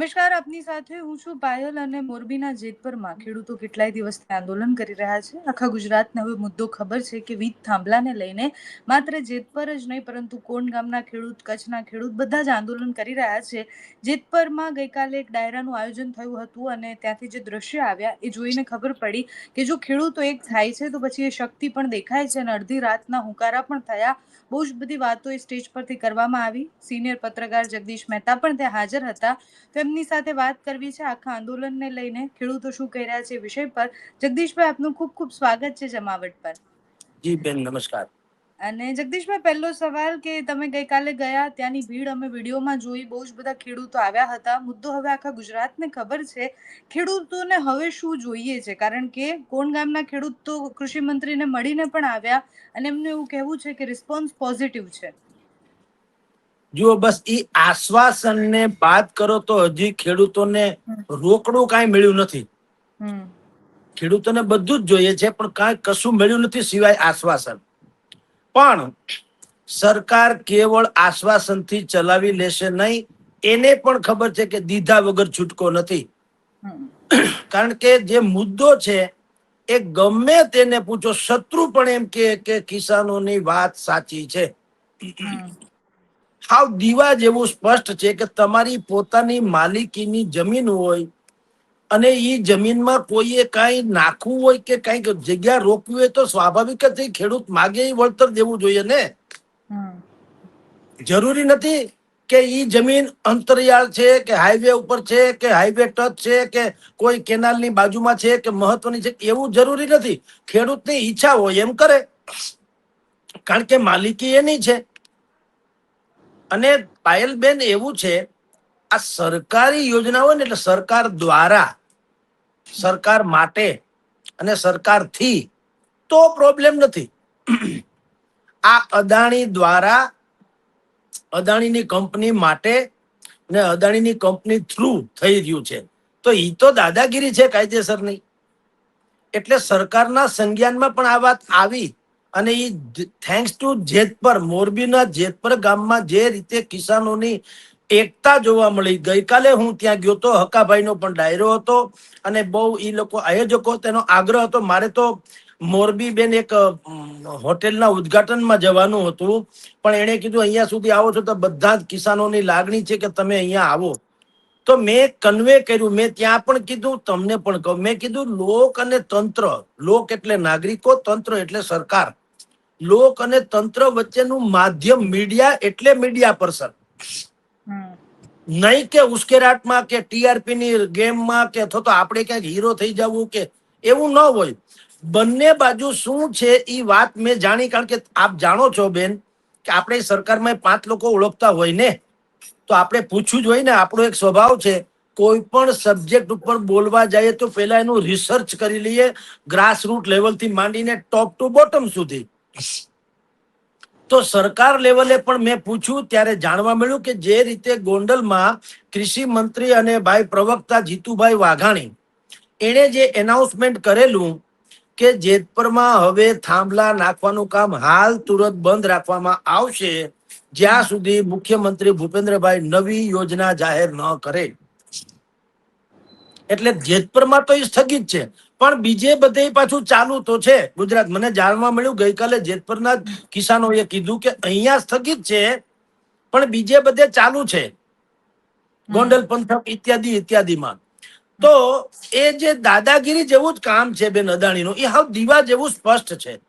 નમસ્કાર, આપની સાથે હું છું પાયલ અને મોરબીના જેતપરમાં ખેડૂતો કેટલાય દિવસથી આંદોલન કરી રહ્યા છે. આખા ગુજરાતને હવે મુદ્દો ખબર છે કે વીજ થાંભલાને લઈને માત્ર જેતપર જ નહીં પરંતુ કોણ ગામના ખેડૂત, કચ્છના ખેડૂત બધા જ આંદોલન કરી રહ્યા છે. જેતપરમાં ગઈકાલે એક ડાયરાનું આયોજન થયું હતું અને ત્યાંથી જે દ્રશ્ય આવ્યા એ જોઈને ખબર પડી કે જો ખેડૂતો એક થાય છે તો પછી એ શક્તિ પણ દેખાય છે અને અડધી રાતના હુંકારા પણ થયા. બહુ જ બધી વાતો એ સ્ટેજ પરથી કરવામાં આવી. સિનિયર પત્રકાર જગદીશ મહેતા પણ ત્યાં હાજર હતા. તેમની સાથે વાત કરવી છે આખા આંદોલનને લઈને, ખેડૂતો શું કહી રહ્યા છે એ વિષય પર. જગદીશભાઈ, આપનું ખૂબ ખૂબ સ્વાગત છે જમાવટ પર. જી બેન, નમસ્કાર. અને જગદીશભાઈ, પહેલો સવાલ કે તમે ગઈકાલે ગયા, ત્યાંની ભીડ અમે વિડીયોમાં જોઈ, બહુ જ બધા ખેડૂતો આવ્યા હતા. મુદ્દો હવે આખા ગુજરાતને ખબર છે. ખેડૂતોને હવે શું જોઈએ છે? કારણ કે કોણ ગામના ખેડૂત તો કૃષિ મંત્રીને મળીને પણ આવ્યા અને એમને એવું કહેવું છે કે રિસ્પોન્સ પોઝિટિવ છે. જુઓ, બસ એ આશ્વાસનને બાદ કરો તો હજી ખેડૂતોને રોકડું કાંઈ મળ્યું નથી. ખેડૂતોને બધું જ જોઈએ છે પણ કાંઈ કશું મળ્યું નથી સિવાય આશ્વાસન. પણ સરકાર કેવળ આશ્વાસનથી ચલાવી લેશે નહીં, એને પણ ખબર છે કે દીધા વગર છૂટકો નથી. કારણ કે જે મુદ્દો છે એ ગમે તેને પૂછો, શત્રુ પણ એમ કે કિસાનોની વાત સાચી છે. હાવ દીવા જેવું સ્પષ્ટ છે કે તમારી પોતાની માલિકીની જમીન હોય અને એ જમીનમાં કોઈએ કાંઈ નાખવું હોય કે કાંઈક જગ્યા રોકવી હોય તો સ્વાભાવિક જ ખેડૂત માગે એ વળતર દેવું જોઈએ ને. જરૂરી નથી કે ઈ જમીન અંતરિયાળ છે કે હાઈવે ઉપર છે કે હાઈવે ટચ છે કે કોઈ કેનાલની બાજુમાં છે કે મહત્વની છે, એવું જરૂરી નથી. ખેડૂતની ઈચ્છા હોય એમ કરે, કારણ કે માલિકી એની છે. અને પાયલબેન, એવું છે આ સરકારી યોજના હોય ને એટલે સરકાર દ્વારા, સરકાર માટે અને સરકારથી તો પ્રોબ્લેમ નથી. આ અદાણી દ્વારા, અદાણીની કંપની માટે ને અદાણીની કંપની થ્રુ થઈ રહ્યું છે, તો એ તો દાદાગીરી છે કાયદેસરની. એટલે સરકારના સંજ્ઞાનમાં પણ આ વાત આવી અને એ થેન્ક્સ ટુ જેતપર, મોરબીના જેતપર ગામમાં જે રીતે કિસાનોની એકતા જોવા મળી. ગઈકાલે હું ત્યાં ગયો તો, હકાભાઈનો પણ ડાયરો હતો અને બહુ એ લોકો આયોજકો, તેનો આગ્રહ હતો મારે તો મોરબી બેન એક હોટેલના ઉદ્ઘાટનમાં જવાનું હતું, પણ એણે કીધું અહીંયા સુધી આવો છો તો બધા જ કિસાનોની લાગણી છે કે તમે અહીંયા આવો. તો મેં કન્વે કર્યું, મેં ત્યાં પણ કીધું, તમને પણ કહું, મેં કીધું લોક અને તંત્ર, લોક એટલે નાગરિકો, તંત્ર એટલે સરકાર, લોક અને તંત્ર વચ્ચેનું માધ્યમ મીડિયા એટલે મીડિયા પર્સન. નહીં કે ઉશ્કેરાટમાં કે ટીઆરપી ની ગેમમાં કે અથવા તો આપણે ક્યાંક હીરો થઈ જવું કે એવું ન હોય. બંને બાજુ શું છે એ વાત મેં જાણી. કારણ કે આપ જાણો છો બેન કે આપણે સરકારમાં 5 લોકો ઓળખતા હોય ને, તો આપણે પૂછવું જ હોય ને. આપણો એક સ્વભાવ છે, કોઈ પણ સબ્જેક્ટ ઉપર બોલવા જઈએ તો પહેલા એનું રિસર્ચ કરી લઈએ, ગ્રાસ રૂટ લેવલથી માંડીને ટોપ ટુ બોટમ સુધી. તો સરકાર લેવલે પણ મેં પૂછ્યું ત્યારે જાણવા મળ્યું કે જે રીતે ગોંડલમાં કૃષિ મંત્રી અને ભાઈ પ્રવક્તા જીતુભાઈ વાઘાણી એણે જે એનાઉન્સમેન્ટ કરેલું કે જેતપરમાં હવે થાંભલા નાખવાનું કામ હાલ તુરંત બંધ રાખવામાં આવશે જ્યાં સુધી મુખ્યમંત્રી ભૂપેન્દ્રભાઈ નવી યોજના જાહેર ન કરે. એટલે જેતપરમાં તો એ સ્થગિત છે, પણ બીજે બધે પાછું ચાલુ તો છે. ગુજરાત, મને જાણવા મળ્યું ગઈકાલે જેતપરના કિસાનોએ કીધું કે અહીંયા સ્થગિત છે પણ બીજે બધે ચાલુ છે, ગોંડલ પંથક ઇત્યાદિ ઇત્યાદિમાં. તો એ જે દાદાગીરી જેવું જ કામ છે બેન અદાણીનું, એ હાવ દીવા જેવું સ્પષ્ટ છે.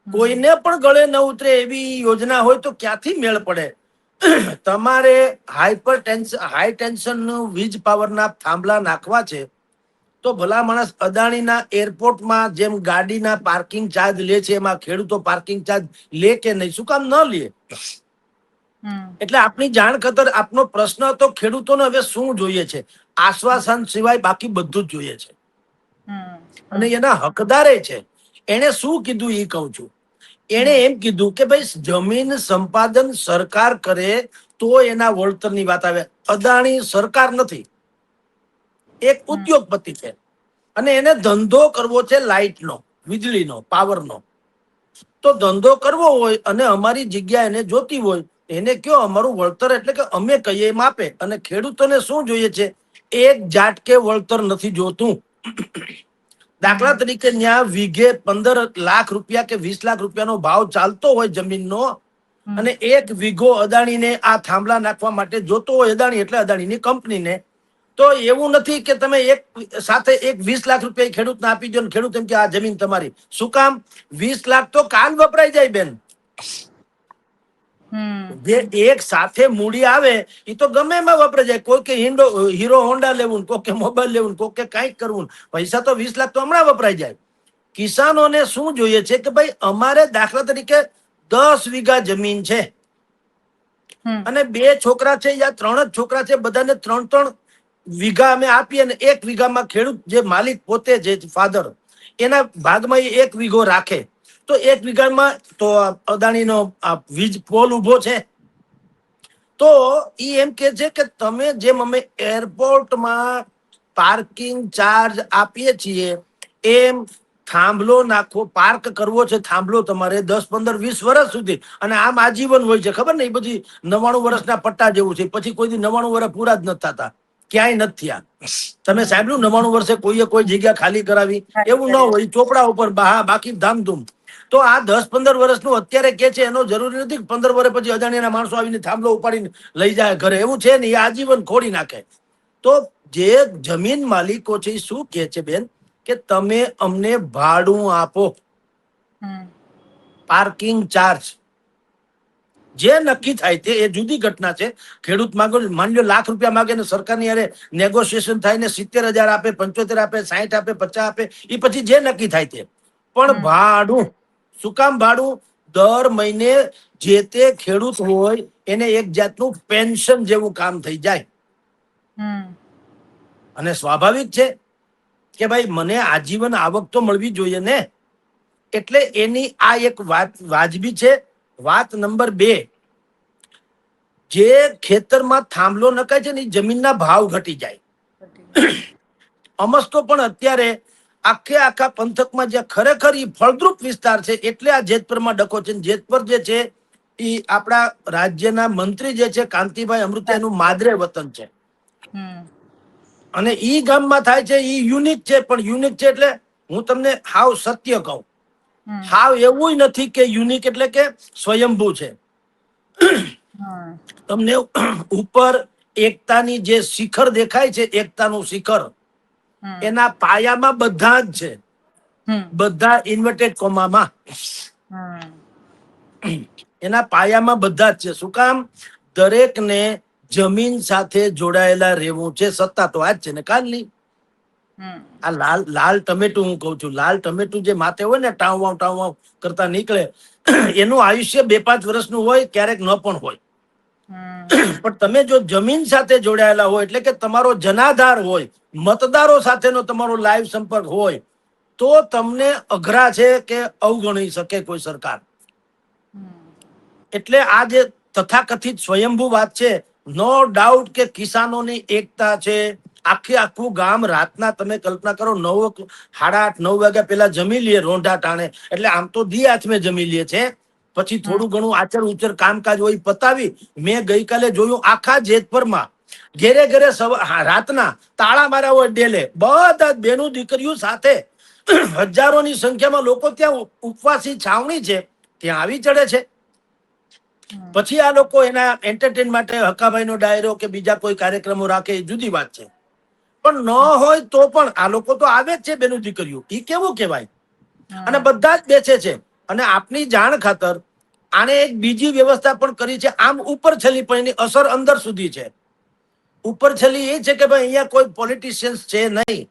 કોઈને પણ ગળે ન ઉતરે એવી યોજના હોય તો ક્યાંથી મેળ પડે? તમારે હાઈ ટેન્શન નું વીજ પાવરના થાંભલા નાખવા છે તો ભલા માણસ અદાણીના એરપોર્ટમાં જેમ ગાડીના પાર્કિંગ ચાર્જ લે છે એમાં ખેડૂતો પાર્કિંગ ચાર્જ લે કે નહીં? શું કામ ન લે? એટલે આપણી જાણ ખતર આપનો પ્રશ્ન હતો ખેડૂતોને હવે શું જોઈએ છે? આશ્વાસન સિવાય બાકી બધું જ જોઈએ છે અને એના હકદારે છે. એને શું કીધું એ કહું છું. એને એમ કીધું કે ભાઈ જમીન સંપાદન સરકાર કરે તો એના વળતરની વાત આવે. અદાણી સરકાર નથી, એક ઉદ્યોગપતિ છે અને એને ધંધો કરવો છે લાઇટનો, વીજળીનો, પાવરનો. તો ધંધો કરવો હોય અને અમારી જગ્યા એને જોતી હોય એને કયો અમારું વળતર એટલે કે અમે કહીએ એમ આપે. અને ખેડૂતોને શું જોઈએ છે, એક ઝાટકે વળતર નથી જોતું. દાખલા હમ તરીકે ત્યાં વીઘે 15 લાખ રૂપિયા કે 20 લાખ રૂપિયાનો ભાવ ચાલતો હોય જમીનનો, હમ અને એક વીઘો અદાણીને આ થાંભલા નાખવા માટે જોતો હોય, અદાણી એટલે અદાણીની કંપનીને, તો એવું નથી કે તમે એક સાથે એક 20 લાખ રૂપિયા ખેડૂતને આપી દો ને ખેડૂત એમ કે આ જમીન તમારી. શું કામ? 20 લાખ તો કાલ વપરાઈ જાય બેન. હમ જે એક સાથે મૂડી આવે એ તો ગમે એમાં વપરાઈ જાય. કોઈ કે હીરો હોન્ડા લેવું, કોઈ કે મોબાઈલ લેવું, કોઈ કે કાંઈક કરવું, પૈસા તો 20 લાખ તો હમણાં વપરાઈ જાય. કિસાનોને શું જોઈએ છે કે ભાઈ અમારે દાખલા તરીકે 10 વીઘા જમીન છે હમ અને 2 છોકરા છે યા 3 જ છોકરા છે, બધાને 3-3 વીઘા અમે આપીએ અને 1 વીઘામાં ખેડૂત જે માલિક પોતે જે ફાધર એના ભાગમાં એ 1 વીઘો રાખે, તો 1 વીઘામાં તો અદાણીનો આ વીજ પોલ ઉભો છે. તો ઈ એમ કે છે કે તમે જેમ અમે એરપોર્ટમાં પાર્કિંગ ચાર્જ આપીએ છીએ એમ થાંભલો નાખવો, પાર્ક કરવો છે થાંભલો તમારે 10-15-20 વર્ષ સુધી, અને આમ આજીવન હોય છે. ખબર ને, એ બધી 99 વર્ષના પટ્ટા જેવું છે. પછી કોઈ દી 99 વર્ષ પૂરા જ નથી થતા, ક્યાંય નથી થયા. તમે હમ સાંભળ્યું 99 વર્ષે કોઈએ કોઈ જગ્યા ખાલી કરાવી? ખાલી એવું ન કરી હોય, ચોપડા ઉપર બાકી ધામધૂમ. તો આ 10-15 વર્ષનું અત્યારે કે છે, એનો જરૂરી નથી કે 15 વર્ષ પછી અજાણ્યાના માણસો આવીને થાંભલો ઉપાડીને લઈ જાય ઘરે. એવું છે ને, એ આજીવન ખોડી નાખે. તો જે જમીન માલિકો છે એ શું કે છે બેન, કે તમે અમને ભાડું આપો, હમ પાર્કિંગ ચાર્જ જે નક્કી થાય તે એ જુદી ઘટના છે. ખેડૂત માંગો માની લો ₹1,00,000 માંગે ને સરકારની યારે નેગોશિએશન થાય ને 70,000 આપે, 75 આપે, 60 આપે, 50 આપે, એ પછી જે નક્કી થાય તે. પણ હમ ભાડું શું કામ? ભાડું દર મહિને જે તે ખેડૂત હોય એને એક જાતનું પેન્શન જેવું કામ થઈ જાય. હમ અને સ્વાભાવિક છે કે ભાઈ મને આજીવન આવક તો મળવી જોઈએ ને, એટલે એની આ એક વાત વાજબી છે. વાત નંબર 2, જે ખેતરમાં થાંભલો નખાય છે ને એ જમીનના ભાવ ઘટી જાય. અમસ્તો પણ અત્યારે આખા પંથકમાં જ્યાં ખરેખર ઈ ફળદ્રુપ વિસ્તાર છે, એટલે આ જેતપરમાં ડકો છે. જેતપર જે છે એ આપણા રાજ્યના મંત્રી જે છે કાંતિભાઈ અમૃતિયાનું માદરે વતન છે. હમ અને ઈ ગામમાં થાય છે, ઈ યુનિક છે. પણ યુનિક છે એટલે હું તમને હાવ સત્ય કહું, હમ હાવ એવું નથી કે યુનિક એટલે કે સ્વયંભૂ છે. હમ તમને ઉપર એકતાની જે શિખર દેખાય છે, એકતાનું શિખર, હમ એના પાયામાં બધા જ છે, હમ બધા ઇન્વર્ટેડ કોમામાં. હમ એના પાયામાં બધા જ છે. શું કામ? દરેકને જમીન સાથે જોડાયેલા રહેવું છે. સત્તા તો આજ છે ને કાલની. હમ આ લાલ લાલ ટમેટું હું કઉ છું, લાલ ટમેટું જે માથે હોય ને ટાવ વાવ કરતા નીકળે, એનું આયુષ્ય 2-5 વર્ષનું હોય, ક્યારેક ન પણ હોય. હમ પણ તમે જો જમીન સાથે જોડાયેલા હોય, એટલે કે તમારો જનાધાર હોય, મતદારો સાથેનો તમારો લાઈવ સંપર્ક હોય, તો તમને અઘરા છે કે અવગણી શકે કોઈ સરકાર. એટલે આ જે તથાકથિત સ્વયંભૂ વાત છે, નો ડાઉટ કે કિસાનોની એકતા છે. આખું ગામ રાતના તમે કલ્પના કરો, 9, 8:30, 9 વાગ્યા પેલા જમી લે રોંઢા ટાણે. એટલે આમ તો દી હાથમે જમી લે છે, પછી હમ થોડું ઘણું આચર ઉચર કામકાજ હોય પતાવી. મેં ગઈકાલે જોયું આખા જેતપરમાં ઘેરે ઘેરે રાતના તાળા માર્યા હોય ડેલે, બધા બેનું દીકરીઓ સાથે હજારોની સંખ્યામાં લોકો ત્યાં ઉપવાસી છાવણી છે ત્યાં આવી ચડે છે. પછી આ લોકો એના એન્ટરટેન માટે હકાભાઈ નો ડાયરો કે બીજા કોઈ કાર્યક્રમો રાખે, એ જુદી વાત છે. પણ ન હોય તો પણ આ લોકો તો આવે જ છે બેનું દીકરીઓ. એ કેવું કેવાય? અને હમ બધા જ બેસે છે. અને આપની જાણ ખાતર આને એક બીજી વ્યવસ્થા પણ કરી છે. આમ ઉપર છેલ્લી પણ એની અસર અંદર સુધી છે. ઉપર છેલ્લી એ છે કે ભાઈ અહીંયા કોઈ પોલિટિશિયન્સ છે નહીં,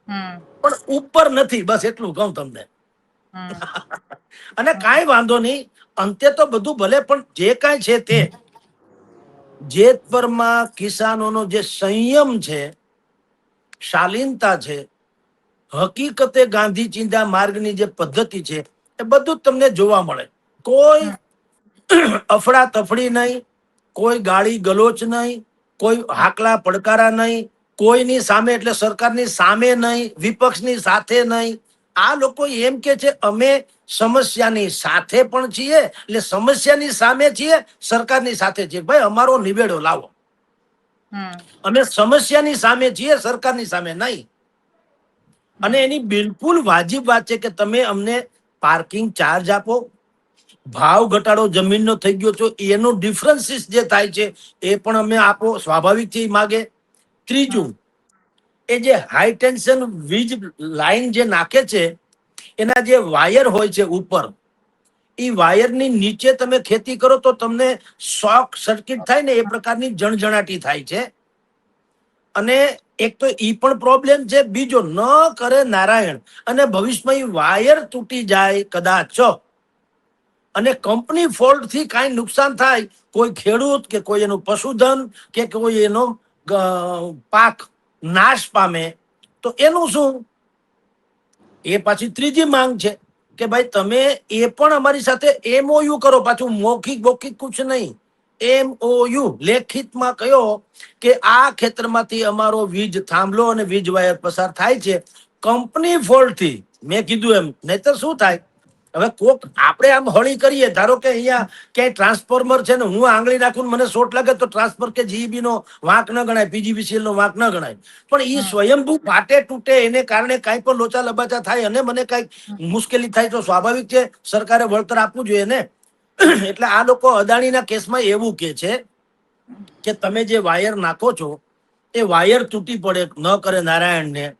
હમ પણ ઉપર નથી, બસ એટલું કહું તમને. હમ અને કાંઈ વાંધો નહીં, અંતે તો બધું ભલે, પણ જે કાંઈ છે તે જેતપરમાં કિસાનોનો જે સંયમ છે, શાલીનતા છે, હકીકતે ગાંધી ચિંધા માર્ગની જે પદ્ધતિ છે, એ બધું જ તમને જોવા મળે. કોઈ અફડા તફડી નહીં, કોઈ ગાળી ગલોચ નહીં, કોઈ હાકલા પડકારા નહીં, કોઈની સામે એટલે સરકારની સામે નહીં, વિપક્ષની સાથે નહીં, આ લોકો એમ કે છે અમે સમસ્યાની સાથે પણ છીએ, એટલે સમસ્યાની સામે છીએ, સરકારની સાથે છીએ. ભાઈ અમારો નિવેડો લાવો. અમે સમસ્યાની સામે છીએ, સરકારની સામે નહીં. અને એની બિલકુલ વાજિબ વાત છે કે તમે અમને પાર્કિંગ ચાર્જ આપો, ભાવ ઘટાડો જમીનનો થઈ ગયો છો એનો ડિફરન્સીસ જે થાય છે એ પણ અમે આપો, સ્વાભાવિક છે એ માગે. ત્રીજું, એ જે હાઈ ટેન્શન વીજ લાઈન જે નાખે છે એના જે વાયર હોય છે ઉપર, એ વાયરની નીચે તમે ખેતી કરો તો તમને શોર્ટ સર્કિટ થાય ને એ પ્રકારની જણજણાટી થાય છે. અને એક તો ઈ પણ પ્રોબ્લેમ છે. બીજો, ન કરે નારાયણ અને ભવિષ્યમાં ઈ વાયર તૂટી જાય કદાચ અને કંપની ફોલ્ટ થી કાંઈ નુકસાન થાય, કોઈ ખેડૂત કે કોઈ એનું પશુધન કે કોઈ એનો પાક નાશ પામે, તો એનું શું? એ પાછી ત્રીજી માંગ છે કે ભાઈ તમે એ પણ અમારી સાથે એમઓયુ કરો. પાછું મૌખિક મૌખિક કુછ નહીં, એમઓયુ લેખિતમાં કયો કે આ ખેતરમાંથી અમારો વીજ થાંભલો અને વીજ વાયર પસાર થાય છે કંપની ફોલ્ટ થી. મેં કીધું એમ, નહીતર શું થાય? હવે કોક આપણે આમ હળી કરીએ, ધારો કે અહીંયા ક્યાંય ટ્રાન્સફોર્મર છે ને હું આંગળી નાખું મને શોર્ટ લાગે તો ટ્રાન્સફર કે જીઈબી નો વાંક ન ગણાય, પીજીવીસીએલ નો વાંક ન ગણાય. પણ એ સ્વયંભૂ ફાટે તૂટે એને કારણે કાંઈ પણ લોચા લબાચા થાય અને મને કાંઈક મુશ્કેલી થાય તો સ્વાભાવિક છે સરકારે વળતર આપવું જોઈએ ને. એટલે આ લોકો અદાણીના કેસમાં એવું કે છે કે તમે જે વાયર નાખો છો એ વાયર તૂટી પડે, ન કરે નારાયણને,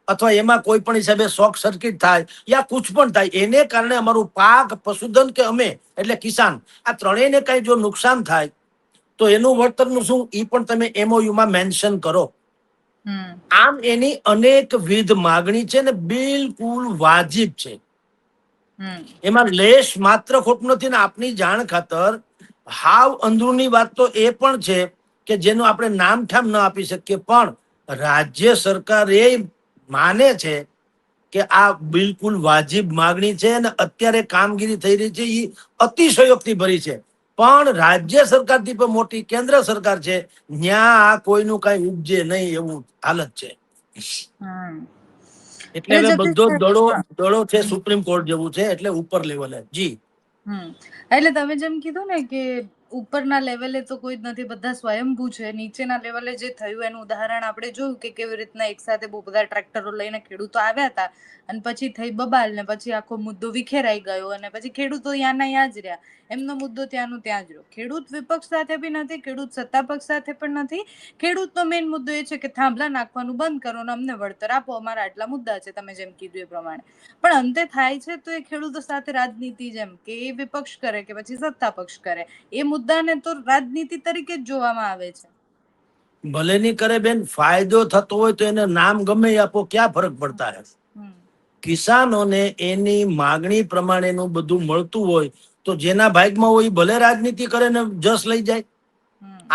અથવા એમાં કોઈ પણ હિસાબે શોર્ટ સર્કિટ થાય યા કુછ પણ થાય, એને કારણે અમારું પાક, પશુધન કે અમે એટલે કિસાન, આ ત્રણેયને કઈ જો નુકસાન થાય તો એનું વળતરનું શું એ પણ તમે એમઓયુમાં મેન્શન કરો. આમ એની અનેકવિધ માગણી છે ને બિલકુલ વાજિબ છે. એમાં લેશ માત્ર ખોટું નથી. ને આપની જાણ ખાતર હાવ અંદરૂની વાત તો એ પણ છે કે જેનું આપણે નામઠામ ન આપી શકીએ, પણ રાજ્ય સરકાર એ માને છે કે આ બિલકુલ વાજિબ માગણી છે અને અત્યારે કામગીરી થઈ રહી છે એ અતિશયોક્તિ ભરી છે. પણ રાજ્ય સરકારથી પણ મોટી કેન્દ્ર સરકાર છે, ત્યાં આ કોઈનું કઈ ઉપજે નહીં એવું હાલત છે. એટલે હવે બધો દડો દડો છે સુપ્રીમ કોર્ટ જેવું છે, એટલે ઉપર લેવલે. જી એટલે તમે જેમ કીધું ને કે ઉપરના લેવલે તો કોઈ જ નથી, બધા સ્વયંભૂ છે. નીચેના લેવલે જે થયું એનું ઉદાહરણ આપણે જોયું કે કેવી રીતના એક સાથે બહુ બધા ટ્રેક્ટરો લઈને ખેડૂતો આવ્યા હતા અને પછી થઈ બબાલ ને પછી આખો મુદ્દો વિખેરાઈ ગયો અને પછી ખેડૂતો ત્યાંના ત્યાં જ રહ્યા. એમનો મુદ્દો ત્યાંનું ત્યાં જ રહ્યો. ખેડૂત વિપક્ષ સાથે બી નથી, ખેડૂત સત્તા પક્ષ સાથે પણ નથી. ખેડૂતનો મેઇન મુદ્દો એ છે કે થાંભલા નાખવાનું બંધ કરો અને અમને વળતર આપો, અમારા આટલા મુદ્દા છે, તમે જેમ કીધું એ પ્રમાણે. પણ અંતે થાય છે તો એ ખેડૂતો સાથે રાજનીતિ, જેમ કે એ વિપક્ષ કરે કે પછી સત્તા પક્ષ કરે, એ મુદ્દાને તો રાજનીતિ તરીકે જ જોવામાં આવે છે. ભલે ની કરે બેન, ફાયદો થતો હોય તો એને નામ ગમે એ આપો, ક્યાં ફરક પડતા હે. કિસાનોને એની માગણી પ્રમાણેનું બધું મળતું હોય તો જેના ભાગમાં હોય ભલે રાજનીતિ કરે ને જસ લઈ જાય.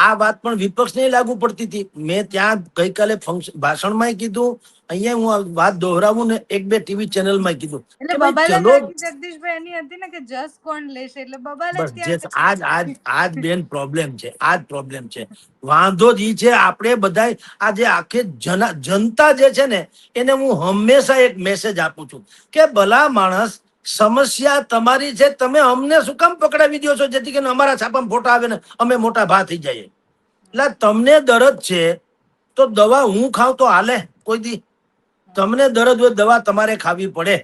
આ વાત પણ વિપક્ષને લાગુ પડતી હતી. મેં ત્યાં ગઈકાલે ભાષણમાં કીધું, અહીંયા હું આ વાત દોહરાવું ને એક બે ટીવી ચેનલમાં કીધું એટલે કે ભાઈ બબાલ ચલો, આખી જગદીશભાઈ એની હતી ને કે જસ કોણ લેશે, એટલે બબાલ જ બસ જે ત્યાં આજ આજ આજ બેન પ્રોબ્લેમ છે, આજ પ્રોબ્લેમ છે. વાંધો જ ઈ છે આપણે બધા આ જે આખી જનતા જે છે ને એને હું હંમેશા એક મેસેજ આપું છું કે ભલા માણસ, સમસ્યા તમારી છે, તમે અમને શું કામ પકડાવી દો છો જેથી કરીને અમારા છાપામાં ફોટા આવે ને અમે મોટા ભા થઈ જઈએ? એટલે તમને દરદ છે તો દવા હું ખાવ તો હાલે કોઈ દી? તમને દરદ હોય દવા તમારે ખાવી પડે.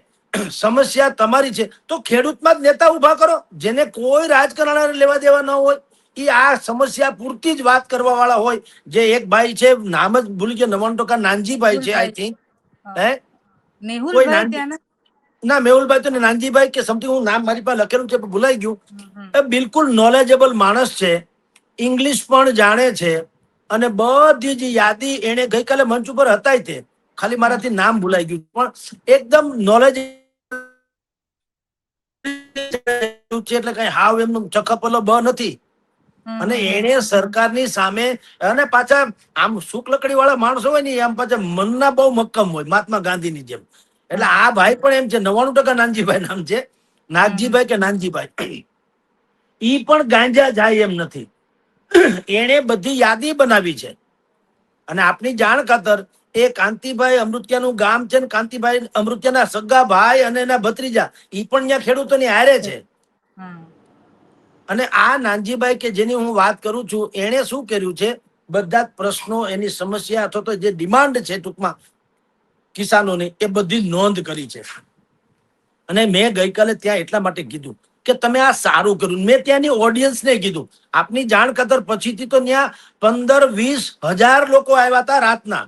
સમસ્યા તમારી છે તો ખેડૂતમાં જ નેતા ઉભા કરો, જેને કોઈ રાજકારણ લેવા દેવા ન હોય. એ આ સમસ્યા પૂરતી જ વાત કરવા વાળા હોય. જે એક ભાઈ છે, નામ જ ભૂલી ગયો, 99% નાનજીભાઈ છે આઈ થિંક. હે કોઈ મેહુલભાઈ નાનજી, ત્યાંના ના મેહુલભાઈ તો નાનજીભાઈ કે સમથિંગ, હું નામ મારી પાસે લખેલું છે ભૂલાઈ ગયું. એ બિલકુલ નોલેજેબલ માણસ છે, ઇંગ્લિશ પણ જાણે છે અને બધી જ યાદી એને ગઈકાલે મંચ ઉપર હતા તે, ખાલી મારાથી નામ ભૂલાઈ ગયું, પણ એકદમ નોલેજ એટલે કઈ હાવ એમનું ચખપલો બ નથી. અને એને સરકારની સામે, અને પાછા આમ શુક્લકડી વાળા માણસો હોય ને આમ પાછા મનના બહુ મક્કમ હોય, મહાત્મા ગાંધીની જેમ. એટલે આ ભાઈ પણ એમ છે, 99% નાનજીભાઈ નામ છે, નાગજીભાઈ કે નાનજીભાઈ. ઈ પણ ગાંજા જાય એમ નથી. એને બધી યાદી બનાવી છે. અને આપની જાણ ખાતર એ કાંતિભાઈ અમૃતિયાનું ગામ છે ને કાંતિભાઈ અમૃતિયાના સગા ભાઈ અને એના ભત્રીજા ઈ પણ ત્યાં ખેડૂતોની હારે છે. હમ. અને આ નાનજીભાઈ કે જેની હું વાત કરું છું એણે શું કર્યું છે, બધા જ પ્રશ્નો એની સમસ્યા અથવા તો જે ડિમાન્ડ છે ટૂંકમાં કિસાનોની એ બધી નોંધ કરી છે. અને મેં ગઈકાલે ત્યાં એટલા માટે કીધું કે તમે આ સારું કર્યું. મેં ત્યાંની ઓડિયન્સને કીધું, આપની જાણ કતર પછીથી તો ત્યાં 15-20 હજાર લોકો આવ્યા હતા રાતના.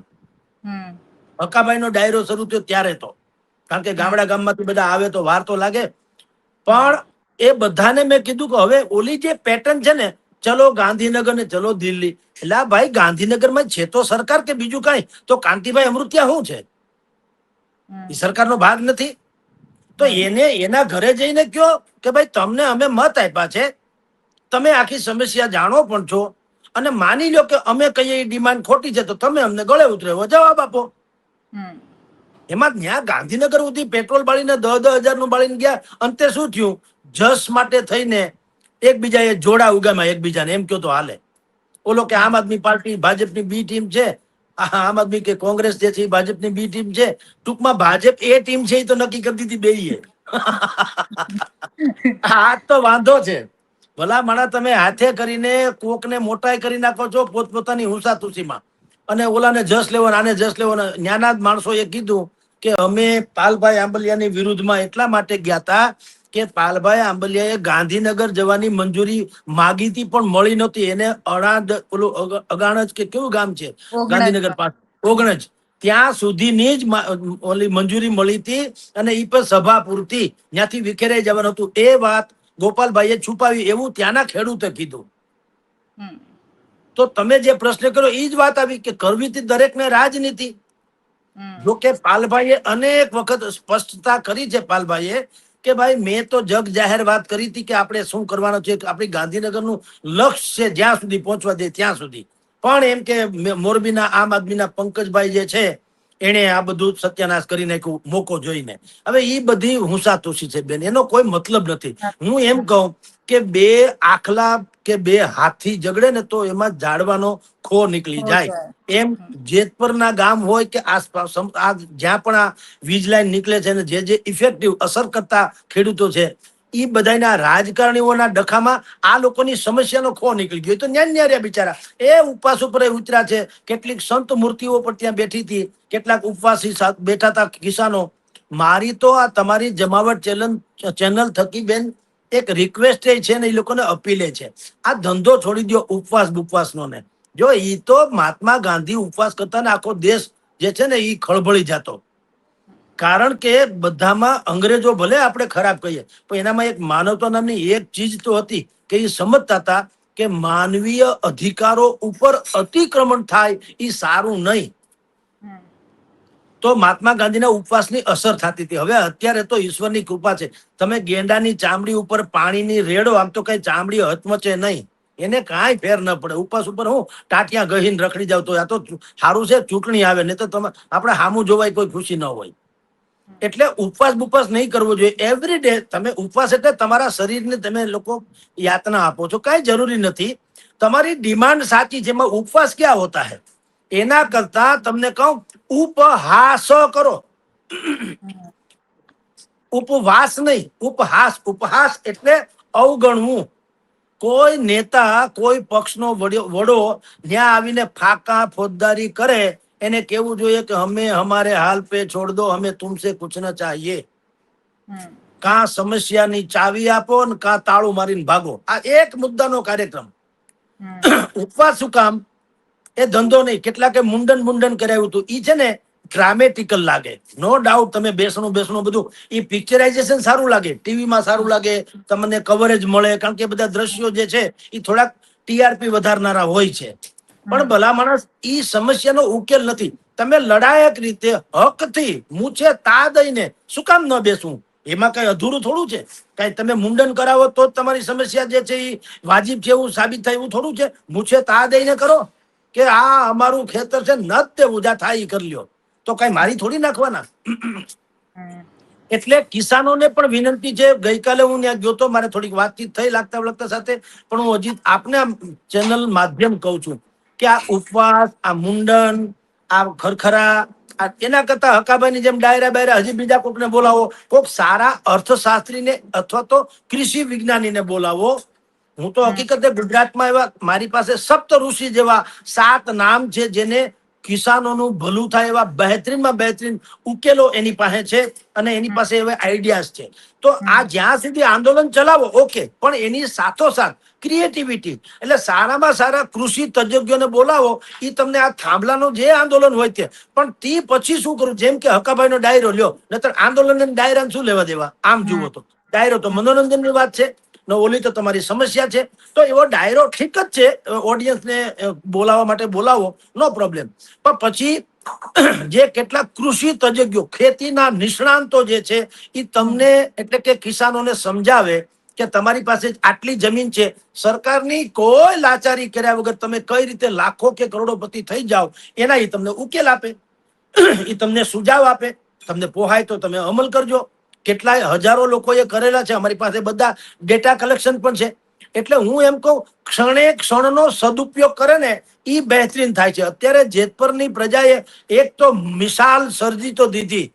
હકાભાઈનો ડાયરો શરૂ થયો ત્યારે તો, કારણ કે ગામડા ગામમાંથી બધા આવે તો વાર તો લાગે. પણ એ બધાને મેં કીધું કે હવે ઓલી જે પેટર્ન છે ને, ચલો ગાંધીનગર ને ચલો દિલ્હી, એટલે આ ભાઈ ગાંધીનગરમાં છે તો સરકાર કે બીજું કઈ, તો કાંતિભાઈ અમૃતિયા શું છે? એ સરકારનો ભાગ નથી. તો એને એના ઘરે જઈને કયો કે ભાઈ તમને અમે મત આપ્યા છે, તમે આખી સમસ્યા જાણો પણ છો, અને માની લો કે અમે કહીએ એ ડિમાન્ડ ખોટી છે તો તમે અમને ગળે ઉતરે એવો જવાબ આપો. એમાં ત્યાં ગાંધીનગર સુધી પેટ્રોલ બાળીને 10-10 હજારનું બાળીને ગયા. અંતે શું થયું? જસ માટે થઈને એકબીજાએ જોડા ઉગામાં એકબીજાને, એમ કયો તો હાલે. ઓલો કે આમ આદમી પાર્ટી ભાજપની બી ટીમ છે, આમ આદમી કે કોંગ્રેસ જે છે એ ભાજપની બી ટીમ છે. ટૂંકમાં ભાજપ એ ટીમ છે એ તો નક્કી કરી દીધી બેયે. આ તો વાંધો છે. ભલા માણા તમે હાથે કરીને કોકને મોટાઈ કરી નાખો છો પોતપોતાની હુંસા તુસીમાં, અને ઓલાને જસ લેવો આને જસ લેવો. ન્યાના જ માણસોએ કીધું કે અમે પાલભાઈ આંબલિયાની વિરુદ્ધમાં એટલા માટે ગયા હતા કે પાલભાઈ આંબલિયાએ ગાંધીનગર જવાની મંજૂરી માગી હતી પણ મળી નહોતી. એને અગાણજ કે કેવું ગામ છે ગાંધીનગર પાસે, ઓગણજ, ત્યાં સુધીની જ ઓલી મંજૂરી મળી હતી, અને એ પણ સભા પૂરતી, ત્યાંથી વિખેરાઈ જવાનું હતું. એ વાત ગોપાલભાઈએ છુપાવી એવું ત્યાંના ખેડૂતે કીધું. તો તમે જે પ્રશ્ન કર્યો એ જ વાત આવી કે કરવી હતી દરેકને રાજનીતિ. જો કે પાલભાઈએ અનેક વખત સ્પષ્ટતા કરી છે પાલભાઈએ કે ભાઈ મેં તો જગ જાહેર વાત કરી હતી કે આપણે શું કરવાનું છે, આપણી ગાંધીનગરનું લક્ષ્ય છે જ્યાં સુધી પહોંચવા દે ત્યાં સુધી. પણ એમ કે મોરબીના આમ આદમીના પંકજભાઈ જે છે એને આ બધું સત્યાનાશ કરી નાખ્યું મોકો જોઈને. હવે એ બધી હુંસાતુસી છે બેન, એનો કોઈ મતલબ નથી. હું એમ કહું કે બે આખલા કે બે હાથી ઝઘડે ને તો એમાં ઝાડવાનો ખો નીકળી જાય. એમ જેતપરના ગામ હોય કે આસપાસ જ્યાં પણ આ વીજ લાઈન નીકળે છે, જે જે ઇફેક્ટિવ અસર કરતા ખેડૂતો છે, એ બધાના રાજકારણીઓના ડખામાં આ લોકોની સમસ્યાનો ખો નીકળી ગયો. તો ન્યા બિચારા એ ઉપવાસ ઉપર ઉતર્યા છે. કેટલીક સંત મૂર્તિઓ પર ત્યાં બેઠી હતી, કેટલાક ઉપવાસી બેઠા હતા કિસાનો. મારી તો આ તમારી જમાવટ ચેનલ થકી બેન એક રિક્વેસ્ટ છે ને, એ લોકોને અપીલે છે, આ ધંધો છોડી દો ઉપવાસનો ને. જો ઈ તો મહાત્મા ગાંધી ઉપવાસ કરતા ને આખો દેશ જે છે ને એ ખળભળી જતો. કારણ કે બધામાં અંગ્રેજો ભલે આપણે ખરાબ કહીએ પણ એનામાં એક માનવતા નામની એક ચીજ તો હતી કે એ સમજતા હતા કે માનવીય અધિકારો ઉપર અતિક્રમણ થાય એ સારું નહીં. તો મહાત્મા ગાંધીના ઉપવાસની અસર થતી હતી. હવે અત્યારે તો ઈશ્વરની કૃપા છે, તમે ગેંડાની ચામડી ઉપર પાણીની રેડો, આમ તો કઈ ચામડી હચમચે નહીં, એને કાંઈ ફેર ન પડે. ઉપવાસ ઉપર હું ટાટિયા ગહીને રખડી જાવ તો આ તો સારું છે ચૂંટણી આવે, નહીં તો તમે આપણે સામું જોવાય કોઈ ખુશી ન હોય. એટલે ઉપવાસ નહીં કરવો જોઈએ. એવરી ડે તમે ઉપવાસ એટલે તમારા શરીરને તમે લોકો યાતના આપો છો, કઈ જરૂરી નથી. તમારી ડિમાન્ડ સાચી છે, એમાં ઉપવાસ ક્યાં હોતા હે. એના કરતા તમને કહું ઉપહાસ કરો, ઉપવાસ નહીં, ઉપહાસ. ઉપહાસ એટલે અવગણવું. કોઈ નેતા કોઈ પક્ષનો વડો ત્યાં આવીને ફાકા ફોજદારી કરે, એને કેવું જોઈએ કે હમે હમારે હાલ પે છોડ દો, હમે તુમસે કુછ ન ચાહીએ. કાં સમસ્યાની ચાવી આપો ને કાં તાળું મારીને ભાગો. આ એક મુદ્દાનો કાર્યક્રમ. ઉપવાસ શું કામ? એ ધંધો નહીં. કેટલાકે મુંડન કરાવ્યું હતું, ઈ છે ને ડ્રામેટિકલ લાગે, નો ડાઉટ. તમે બેસણું બધું એ પિક્ચરાઇઝેશન સારું લાગે, ટીવીમાં સારું લાગે, તમને કવરેજ મળે, કારણ કે બધા દ્રશ્યો જે છે એ થોડાક ટીઆરપી વધારનારા હોય છે. પણ ભલા માણસ ઈ સમસ્યાનો ઉકેલ નથી. તમે લડાયક રીતે હકથી મૂછે તા દઈને શું કામ ન બેસવું? એમાં કઈ અધૂરું થોડું છે? કઈ તમે મુંડન કરાવો તો જ તમારી સમસ્યા જે છે એ વાજીબ છે એવું સાબિત થાય એવું થોડું છે? મૂછે તા દઈને કરો કે આ અમારું ખેતર છે ન દેવું, જા થાય ઈ કરી લ્યો, તો કઈ મારી થોડી નાખવાના. એટલે કિસાનોને પણ વિનંતી છે. ગઈકાલે હું ત્યાં ગયો તો, મારે થોડીક વાતચીત થઈ લાગતા સાથે, પણ હું હજી આપને ચેનલ માધ્યમ કહું છું કે આ ઉપવાસ, આ મુંડન, આ ખરખરા એના કરતા હકાભાઈની જેમ ડાયરા બાયરા હજી બીજા કોકને બોલાવો, કોક સારા અર્થશાસ્ત્રીને અથવા તો કૃષિ વિજ્ઞાનીને બોલાવો. હું તો હકીકતે ગુજરાતમાં એવા મારી પાસે સપ્ત ઋષિ જેવા 7 નામ છે જેને કિસાનોનું ભલું થાય એવા બહેતરીનમાં બહેતરીન ઉકેલો એની પાસે છે અને એની પાસે એવા આઈડિયાઝ છે. તો આ જ્યાં સુધી આંદોલન ચલાવો ઓકે, પણ એની સાથોસાથ ક્રિએટિવિટી એટલે સારામાં સારા કૃષિ તજજ્ઞોને બોલાવો. એ તમને આ થાંભલાનું જે આંદોલન હોય તે, પણ તે પછી શું કરું, જેમ કે હકાભાઈનો ડાયરો લ્યો, નતર આંદોલન ડાયરાને શું લેવા દેવા? આમ જુઓ તો ડાયરો તો મનોરંજનની વાત છે ને, ઓલી તો તમારી સમસ્યા છે. તો એવો ડાયરો ઠીક જ છે, ઓડિયન્સને બોલાવવા માટે બોલાવો, નો પ્રોબ્લેમ. પણ પછી જે કેટલાક કૃષિ તજજ્ઞો ખેતીના નિષ્ણાંતો જે છે એ તમને એટલે કે કિસાનોને સમજાવે કે તમારી પાસે આટલી જમીન છે, સરકારની કોઈ લાચારી કર્યા વગર તમે કઈ રીતે લાખો કે કરોડોપતિ થઈ જાઓ એના એ તમને ઉકેલ આપે, એ તમને સુઝાવ આપે. તમને પોહાય તો તમે અમલ કરજો. કેટલાય હજારો લોકોએ કરેલા છે, અમારી પાસે બધા ડેટા કલેક્શન પણ છે. એટલે હું એમ કહું, ક્ષણે ક્ષણનો સદુપયોગ કરે ને એ બહેતરીન થાય છે. અત્યારે જેતપુરની પ્રજાએ એક તો મિસાલ સર્જી તો દીધી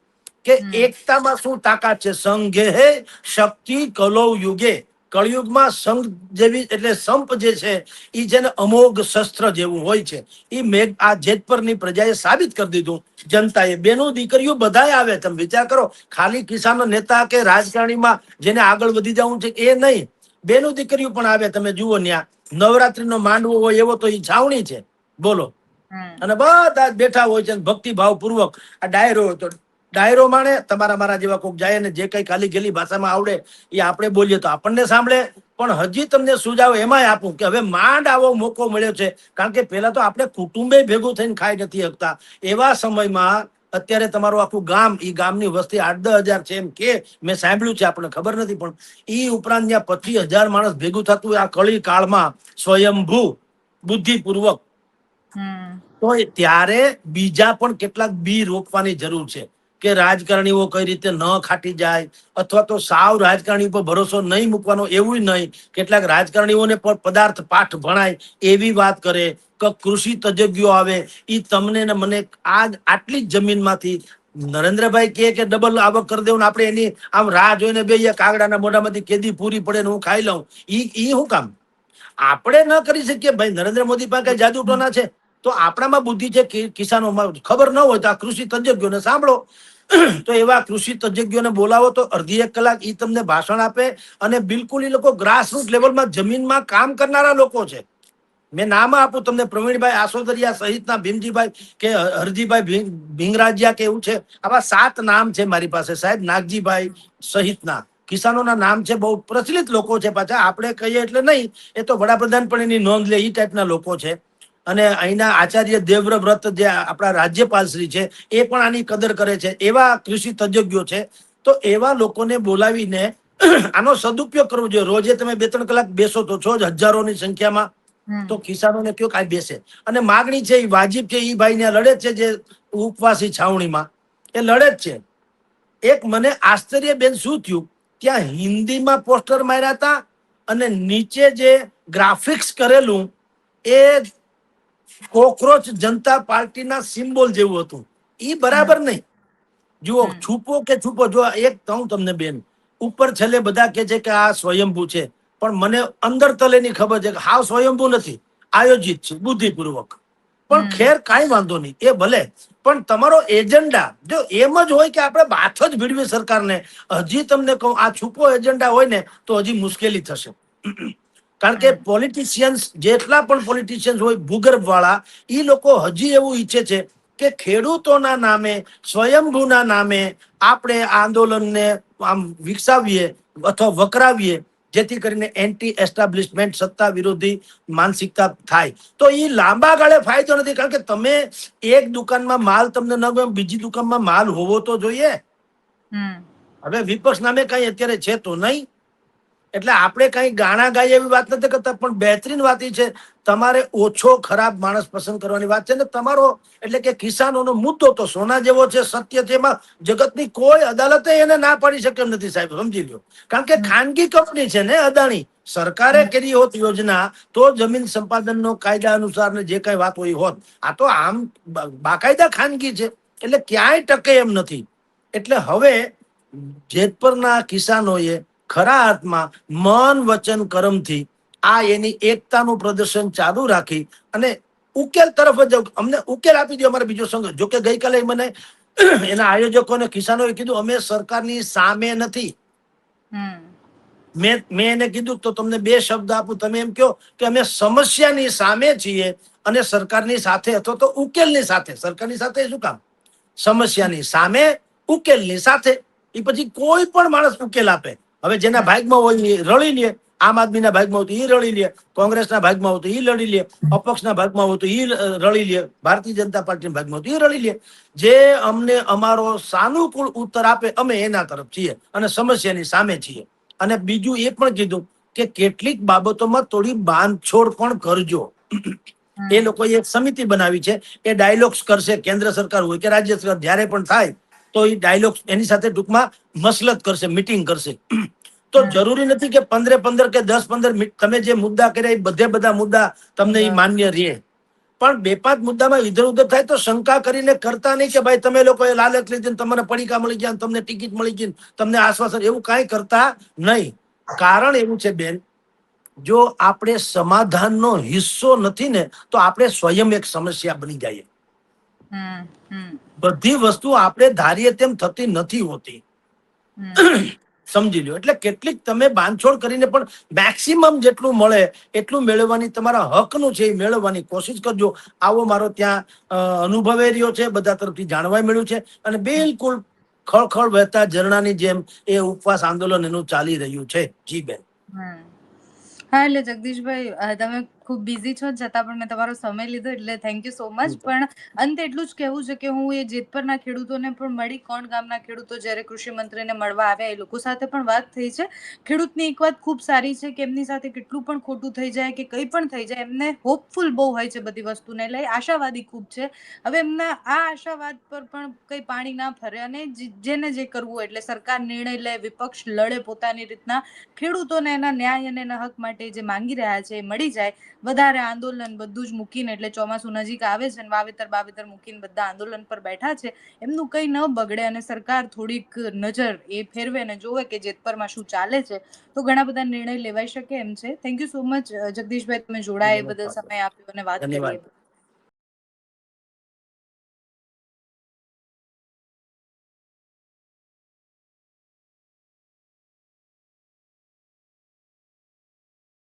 કે એકતામાં શું તાકાત છે. સંઘે હે શક્તિ કલૌ યુગે. કળયુગમાં સંઘ જેવી એટલે સંપ જે છે એ જેને અમોઘ શસ્ત્ર જેવું હોય છે, એ મેઘ આ જેતપુરની પ્રજાએ સાબિત કરી દીધું. જનતાએ બેનું દીકરીઓ બધાય આવે. તમે વિચાર કરો, ખાલી કિસાન નેતા કે રાજકારણીમાં જેને આગળ વધી જવું છે એ નહીં, બેનું દીકરીઓ પણ આવે. તમે જુઓ ન્યા નવરાત્રીનો માંડવો હોય એવો તો એ છાવણી છે, બોલો. અને બધા જ બેઠા હોય છે ભક્તિભાવ પૂર્વક. આ ડાયરો તો ડાયરો માણે, તમારા મારા જેવા કોક જાય ને જે કઈ ખાલી ગેલી ભાષામાં આવડે એ આપણે બોલીએ તો આપણને સાંભળે. પણ હજી તમને સુઝાવ એમાંય આપું કે હવે માંડ આવો મોકો મળ્યો છે, કારણ કે પેલા તો આપણે કુટુંબે ભેગું થઈને ખાઈ નથી શકતા. એવા સમયમાં અત્યારે તમારું આખું ગામ, એ ગામની વસ્તી 8-10 હજાર છે એમ કે મેં સાંભળ્યું છે, આપણને ખબર નથી. પણ એ ઉપરાંત ત્યાં 25,000 માણસ ભેગું થતું આ કળી કાળમાં સ્વયંભૂ બુદ્ધિપૂર્વક, તો ત્યારે બીજા પણ કેટલાક બી રોપવાની જરૂર છે કે રાજકારણીઓ કઈ રીતે ન ખાટી જાય, અથવા તો સાવ રાજકારણી પર ભરોસો નહીં મૂકવાનો એવું નહીં. કેટલાક રાજકારણીઓને પણ પદાર્થ પાઠ ભણાય એવી વાત કરે. કૃષિ તજજ્ઞો આવે, એ તમને ને મને આટલી જ જમીનમાંથી નરેન્દ્રભાઈ કે ડબલ આવક કરી દેવું, આપણે એની આમ રાહ જોઈને બે કાગડાના મોઢામાંથી કેદી પૂરી પડે ને હું ખાઈ લઉં, ઈ શું કામ? આપણે ન કરી શકીએ ભાઈ. નરેન્દ્ર મોદી પાસે કઈ જાદુ ટોના છે? તો આપણામાં બુદ્ધિ છે, કિસાનોમાં ખબર ન હોય તો આ કૃષિ તજજ્ઞોને સાંભળો. તો એવા કૃષિ તજજ્ઞોને બોલાવો તો અડધી 1 કલાક ઈ તમને ભાષણ આપે. અને બિલકુલ એ લોકો ગ્રાસરૂટ લેવલમાં જમીનમાં કામ કરનારા લોકો છે. મેં નામ આપું તમને, પ્રવીણભાઈ આસોદરિયા સહિતના, ભીમજીભાઈ કે હરજીભાઈ ભીંગરાજિયા કે એવું છે. આવા 7 નામ છે મારી પાસે સાહેબ, નાગજીભાઈ સહિતના કિસાનોના નામ છે. બહુ પ્રચલિત લોકો છે પાછા, આપણે કહીએ એટલે નહીં, એ તો વડાપ્રધાન પણ એની નોંધ લે એ ટાઈપના લોકો છે. અને અહીંના આચાર્ય દેવવ્રત જે આપણા રાજ્યપાલ શ્રી છે એ પણ આની કદર કરે છે. એવા કૃષિ તજજ્ઞો છે. તો એવા લોકોને બોલાવીને આનો સદુપયોગ કરવો જોઈએ. રોજે તમે 2-3 કલાક બેસો તો છો જ, હજારોની સંખ્યામાં. તો કિસાનોને કયો કાંઈ બેસે. અને માગણી છે એ વાજીબ છે. એ ભાઈ ત્યાં લડે છે, જે ઉપવાસી છાવણીમાં એ લડે જ છે. એક મને આશ્ચર્ય બેન શું થયું, ત્યાં હિન્દીમાં પોસ્ટર માર્યા હતા અને નીચે જે ગ્રાફિક્સ કરેલું એ કોકરોચ જનતા પાર્ટીના સિમ્બોલ જેવું હતું. એ બરાબર નહીં. જુઓ, છુપો કે છુપો, જો એક કહું તમને બેન, ઉપર છેલ્લે બધા કે છે કે આ સ્વયંભૂ છે, પણ મને અંદર તલેની ખબર છે કે હાવ સ્વયંભૂ નથી, આયોજિત છે બુદ્ધિપૂર્વક. પણ ખેર કાંઈ વાંધો નહીં, એ ભલે. પણ તમારો એજન્ડા જો એમ જ હોય કે આપણે બાથ જ ભીડવી સરકારને, હજી તમને કહું આ છુપો એજન્ડા હોય ને તો હજી મુશ્કેલી થશે. કારણ કે પોલિટિશિયન્સ, જેટલા પણ પોલિટિશિયન્સ હોય ભૂગર્ભ વાળા, એ લોકો હજી એવું ઈચ્છે છે કે ખેડૂતોના નામે, સ્વયંભૂના નામે આપણે આંદોલનને આમ વિકસાવીએ અથવા વકરાવીએ, જેથી કરીને એન્ટી એસ્ટાબ્લિશમેન્ટ, સત્તા વિરોધી માનસિકતા થાય. તો એ લાંબા ગાળે ફાયદો નથી. કારણ કે તમે એક દુકાનમાં માલ તમને ન ગમે, બીજી દુકાનમાં માલ હોવો તો જોઈએ. હવે વિપક્ષ નામે કઈ અત્યારે છે તો નહીં. એટલે આપણે કઈ ગાણા ગાઈએ એવી વાત નથી કરતા, પણ બહેતરીન વાત એ છે તમારે ઓછો ખરાબ માણસ પસંદ કરવાની વાત છે. ને તમારો એટલે કે કિસાનોનો મુદ્દો તો સોના જેવો છે, સત્ય છે, એમાં જગતની કોઈ અદાલતે એને ના પાડી શકે એમ નથી સાહેબ, સમજી લો. કારણ કે ખાનગી કંપની છે ને અદાણી, સરકારે કરી હોત યોજના તો જમીન સંપાદનનો કાયદા અનુસાર ને જે કઈ વાત હોય હોત. આ તો આમ બાકાયદા ખાનગી છે, એટલે ક્યાંય ટકે એમ નથી. એટલે હવે જેતપરના કિસાનોએ ખરા અર્થમાં મન વચન કર્મથી આ એની એકતાનું પ્રદર્શન ચાલુ રાખી અને ઉકેલ તરફ જ અમને ઉકેલ આપી દો અમારે બીજો સંઘર્ષ. જોકે ગઈકાલે મને એના આયોજકોને કિસાનોએ કીધું અમે સરકારની સામે નથી. મેં એને કીધું તો તમને બે શબ્દ આપું, તમે એમ કહો કે અમે સમસ્યાની સામે છીએ અને સરકારની સાથે અથવા તો ઉકેલની સાથે. સરકારની સાથે શું કામ? સમસ્યાની સામે ઉકેલની સાથે. એ પછી કોઈ પણ માણસ ઉકેલ આપે. હવે જેના ભાગમાં હોય એ રળી લે, આમ આદમીના ભાગમાં હોય તો એ રળી લે, કોંગ્રેસના ભાગમાં હોય તો એ લડી લે, અપક્ષના ભાગમાં હોય તો એ રળી લે, ભારતીય જનતા પાર્ટીના ભાગમાં હોય તો એ રળી લે. જે અમને અમારો સાનુકૂળ ઉત્તર આપે અમે એના તરફ છીએ અને સમસ્યાની સામે છીએ. અને બીજું એ પણ કીધું કે કેટલીક બાબતોમાં થોડી બાંધછોડ પણ કરજો. એ લોકોએ એક સમિતિ બનાવી છે, એ ડાયલોગ્સ કરશે, કેન્દ્ર સરકાર હોય કે રાજ્ય સરકાર જ્યારે પણ થાય તો એ ડાયલોગ્સ એની સાથે ટૂંકમાં મસલત કરશે, મીટિંગ કરશે. તો જરૂરી નથી કે 15-15 કે 10-15 તમે જે મુદ્દા કર્યા એ બધા મુદ્દા તમને એ માન્ય રહે, પણ 2-5 મુદ્દામાં ઇધર ઉધર થાય તો શંકા કરીને કરતા નહીં કે ભાઈ તમે લોકોએ લાલચ લીધી, તમને પડીકા મળી ગયા, તમને ટિકિટ મળી ગઈ, તમને આશ્વાસન, એવું કાંઈ કરતા નહીં. કારણ એવું છે બેન, જો આપણે સમાધાનનો હિસ્સો નથી ને તો આપણે સ્વયં એક સમસ્યા બની જઈએ. બધી વસ્તુ આપણે ધારીએ તેમ થતી નથી હોતી, સમજી લો. એટલે કેટલીક તમે બાંધછોડ કરીને પણ મેક્સિમમ જેટલું મળે એટલું મેળવવાની, તમારા હકનું છે એ મેળવવાની કોશિશ કરજો. આવો મારો ત્યાં અનુભવે રહ્યો છે, બધા તરફથી જાણવા મળ્યું છે. અને બિલકુલ ખળખળ વહેતા ઝરણાની જેમ એ ઉપવાસ આંદોલન એનું ચાલી રહ્યું છે. જી બેન. હા, એટલે જગદીશભાઈ તમે ખૂબ બિઝી છો, છતાં પણ મેં તમારો સમય લીધો એટલે થેન્ક યુ સો મચ. પણ અંતે એટલું જ કહેવું છે કે હું એ જેતપરના ખેડૂતોને પણ મળી, કોણ ગામના ખેડૂતો જ્યારે કૃષિ મંત્રીને મળવા આવ્યા એ લોકો સાથે પણ વાત થઈ છે. ખેડૂતની એક વાત ખૂબ સારી છે કે એમની સાથે કેટલું પણ ખોટું થઈ જાય કે કંઈ પણ થઈ જાય, એમને હોપફુલ બહુ હોય છે બધી વસ્તુને લઈ, આશાવાદી ખૂબ છે. હવે એમના આ આશાવાદ પર પણ કંઈ પાણી ના ફરે અને જેને જે કરવું હોય એટલે સરકાર નિર્ણય લે, વિપક્ષ લડે પોતાની રીતના, ખેડૂતોને એના ન્યાય અને એના હક માટે જે માંગી રહ્યા છે એ મળી જાય. વધારે આંદોલન બધું જ મૂકીને, એટલે ચોમાસું નજીક આવે છે ને વાવેતર મૂકીને બધા આંદોલન પર બેઠા છે, એમનું કંઈ ન બગડે અને સરકાર થોડીક નજર એ ફેરવે અને જોવે કે જેતપરમાં શું ચાલે છે, તો ઘણા બધા નિર્ણય લેવાઈ શકે એમ છે. થેન્ક યુ સો મચ જગદીશભાઈ, તમે જોડાયા એ બદલ, સમય આપ્યો અને વાત કરી એ બદલ.